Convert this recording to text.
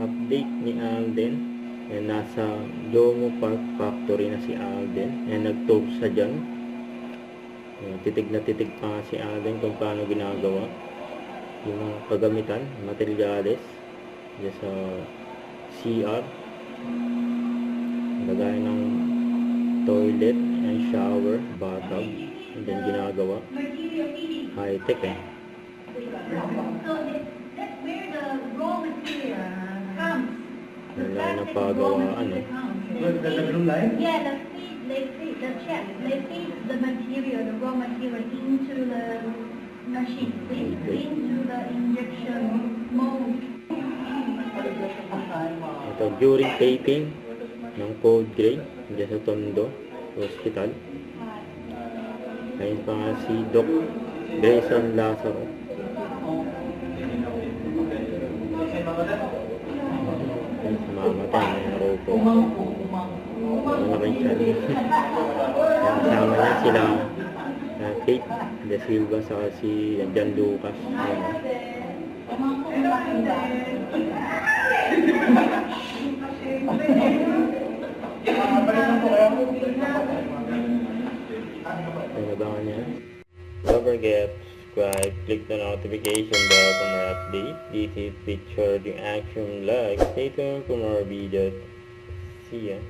update ni Alden. Ayan, nasa Domo Park Factory na si Alden. Ayan, nag-tour siya dyan. Ayan, titig na titig pa nga si Alden kung paano ginagawa yung mga kagamitan, materyales dyan sa CR. Lagay ng toilet and shower, bathtub. And then ginagawa. High-tech eh. So that's where the raw material comes. Wala na pagawaan eh. Yeah, the chef, they feed the material, the raw material into the machine, into the injection mold. Ito, during taping ng code grade dyan sa Tondo Hospital. Ayun pa nga si Doc Grayson Lazaro. Ayun, sumamatay na ropo. Malaking siya. Kasama niya sila Kate De Silva sa si Jan Lucas. Pinabangan niya. Don't forget to subscribe, click the notification bell for more updates. This is Picture the Action Vlog. Stay tuned for more videos. See ya.